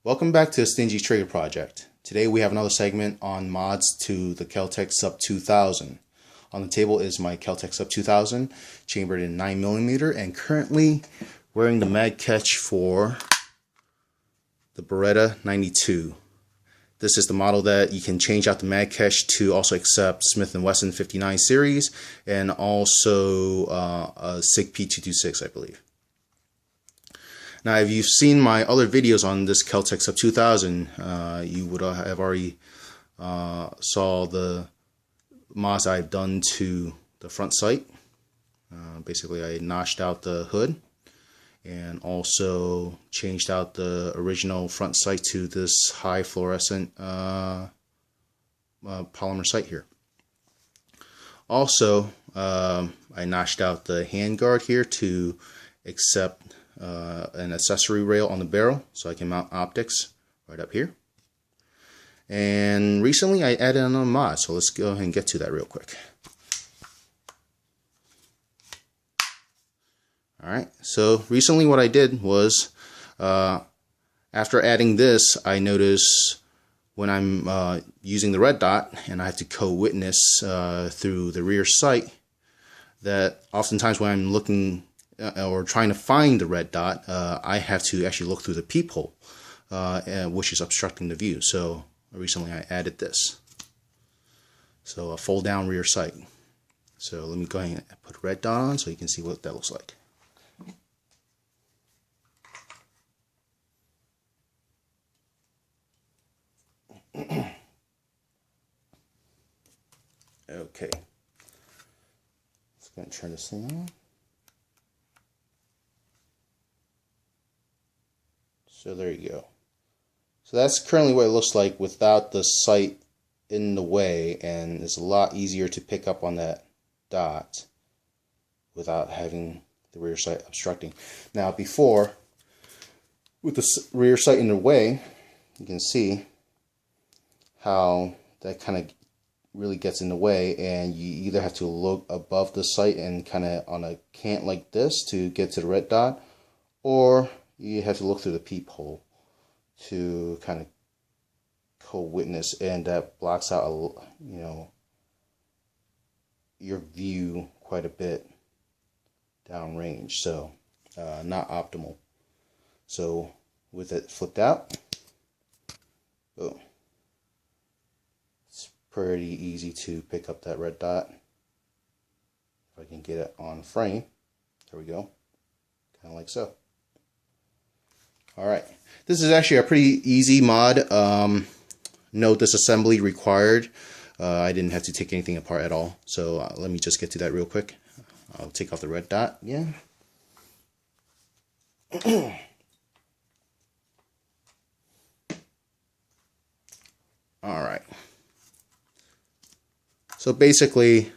Welcome back to the Stingy Trader Project. Today we have another segment on mods to the Kel-Tec Sub 2000. On the table is my Kel-Tec Sub 2000, chambered in 9mm, and currently wearing the mag catch for the Beretta 92. This is the model that you can change out the mag catch to also accept Smith & Wesson 59 series and also a SIG P226, I believe. Now, if you've seen my other videos on this Kel-Tec Sub 2000, you would have already saw the mods I've done to the front sight. Basically, I notched out the hood and also changed out the original front sight to this high fluorescent polymer sight here. Also, I notched out the handguard here to accept an accessory rail on the barrel so I can mount optics right up here. And recently I added another mod, so let's go ahead and get to that real quick. Alright, so recently what I did was after adding this, I noticed when I'm using the red dot and I have to co-witness through the rear sight that oftentimes when I'm looking or trying to find the red dot, I have to actually look through the peephole, which is obstructing the view. So recently I added this. So a fold down rear sight. So let me go ahead and put red dot on so you can see what that looks like. Okay. Let's go and turn this thing on. So there you go. So that's currently what it looks like without the sight in the way, and it's a lot easier to pick up on that dot without having the rear sight obstructing. Now before, with the rear sight in the way, you can see how that kind of really gets in the way, and you either have to look above the sight and kind of on a cant like this to get to the red dot, or you have to look through the peephole to kind of co-witness, and that blocks out your view quite a bit downrange, so not optimal. So with it flipped out, boom, it's pretty easy to pick up that red dot. If I can get it on frame, there we go, kind of like so. Alright, this is actually a pretty easy mod. Note disassembly required. I didn't have to take anything apart at all. So let me just get to that real quick. I'll take off the red dot. Yeah. Alright. So basically,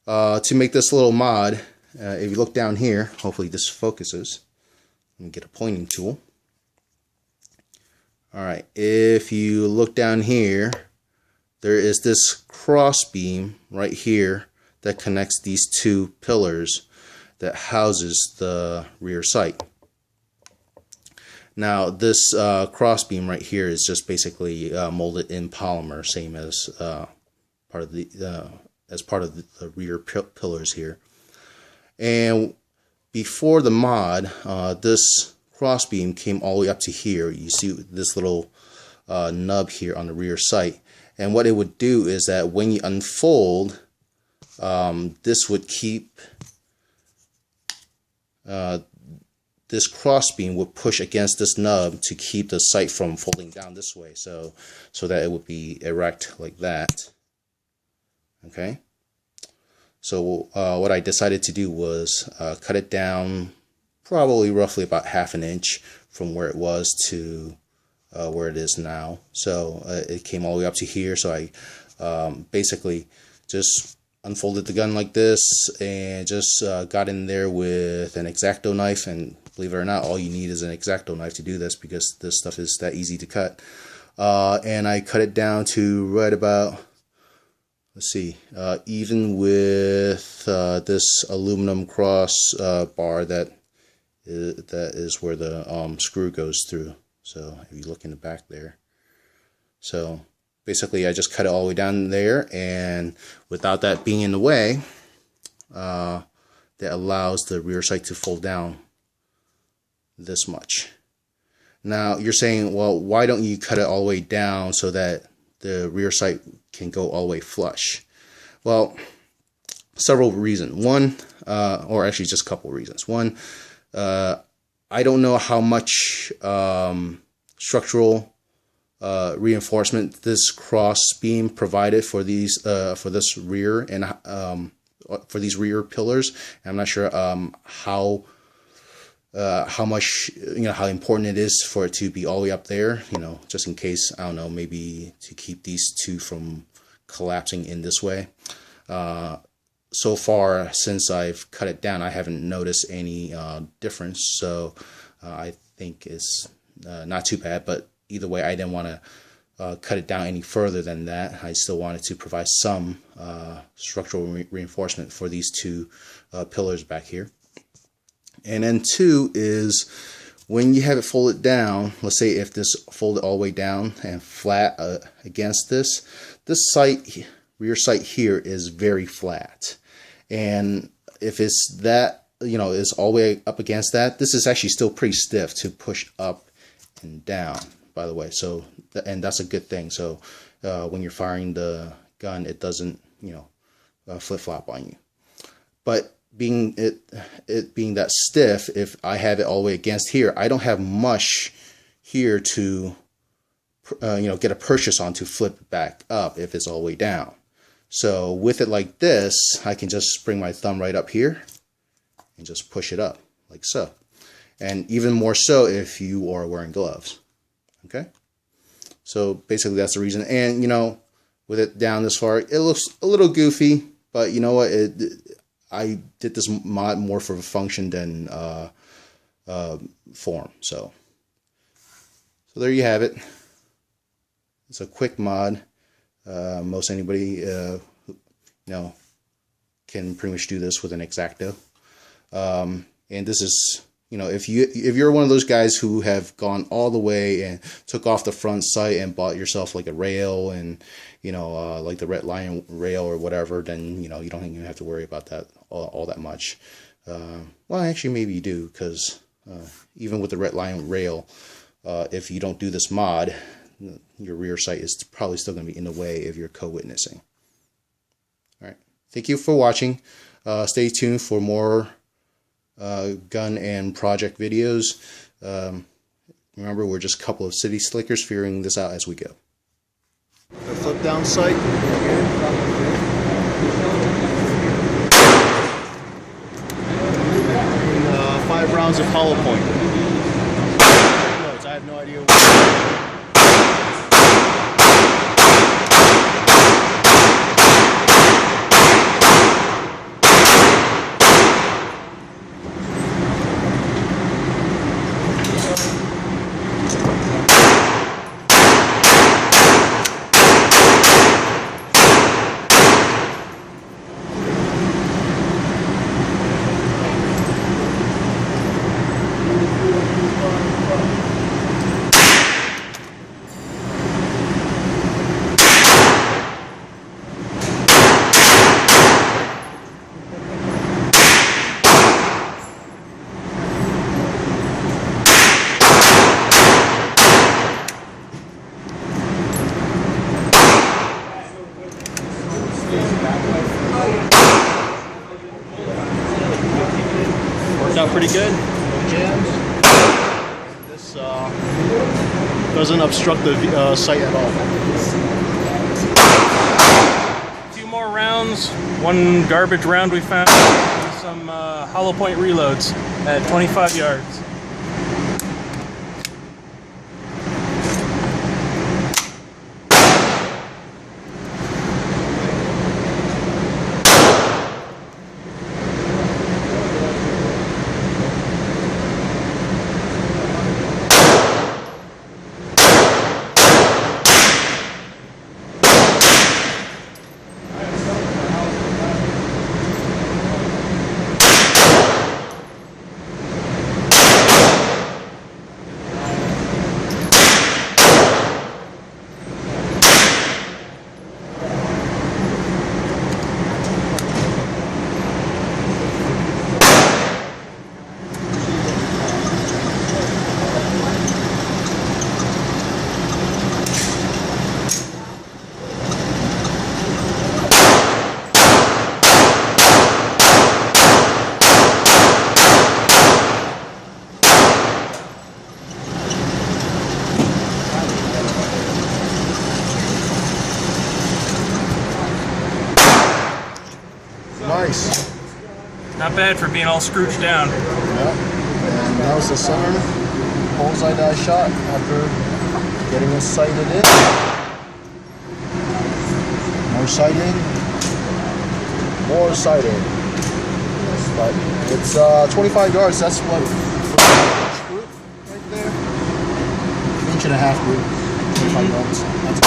to make this little mod, if you look down here, hopefully this focuses. Let me get a pointing tool. Alright, if you look down here, there is this cross beam right here that connects these two pillars that houses the rear sight. Now this cross beam right here is just basically molded in polymer, same as part of the rear pillars here. And before the mod, this crossbeam came all the way up to here. You see this little nub here on the rear sight, and what it would do is that when you unfold, this would keep this crossbeam would push against this nub to keep the sight from folding down this way, so that it would be erect like that. Okay, so what I decided to do was cut it down probably roughly about ½ an inch from where it was to where it is now. So it came all the way up to here. So I basically just unfolded the gun like this and just got in there with an X-Acto knife. And believe it or not, all you need is an X-Acto knife to do this because this stuff is that easy to cut. And I cut it down to right about, let's see, even with this aluminum cross bar that is where the screw goes through. So if you look in the back there, so basically I just cut it all the way down there, and without that being in the way, that allows the rear sight to fold down this much. Now you're saying, well, why don't you cut it all the way down so that the rear sight can go all the way flush? Well, several reasons. One, or actually just a couple reasons. One, I don't know how much structural reinforcement this cross beam provided for these for this rear and for these rear pillars. I'm not sure how much, how important it is for it to be all the way up there, just in case, I don't know, maybe to keep these two from collapsing in this way. So far, since I've cut it down, I haven't noticed any difference, so I think it's not too bad. But either way, I didn't want to cut it down any further than that. I still wanted to provide some structural reinforcement for these two pillars back here. And then two is, when you have it folded down, let's say if this folded all the way down and flat against this rear sight here is very flat. And if it's that, is all the way up against that, this is actually still pretty stiff to push up and down, by the way. So, and that's a good thing. So when you're firing the gun, it doesn't, flip-flop on you. But being being that stiff, if I have it all the way against here, I don't have much here to get a purchase on to flip it back up if it's all the way down. So with it like this, I can just bring my thumb right up here and just push it up like so. And even more so if you are wearing gloves. Okay, so basically that's the reason. And with it down this far, it looks a little goofy, but you know what, I did this mod more for function than form. So there you have it. It's a quick mod. Most anybody can pretty much do this with an X-Acto. And this is, if you're one of those guys who have gone all the way and took off the front sight and bought yourself like a rail and like the Red Lion rail or whatever, then you don't even have to worry about that all that much. Well, actually maybe you do, because even with the Red Lion rail, if you don't do this mod, your rear sight is probably still going to be in the way if you're co-witnessing. All right, thank you for watching. Stay tuned for more gun and project videos. Remember, we're just a couple of city slickers figuring this out as we go. The flip down sight. 5 rounds of hollow point. I have no idea. Worked out pretty good. No jams. This doesn't obstruct the sight at all. A few more rounds. One garbage round we found. Some hollow point reloads at 25 yards. Nice. Not bad for being all scrooged down. Yeah. And that was the center bullseye that I shot after getting it sighted in. More sighting. More sighting. But it's 25 yards. That's what right there. Inch and a half group. 25 yards. That's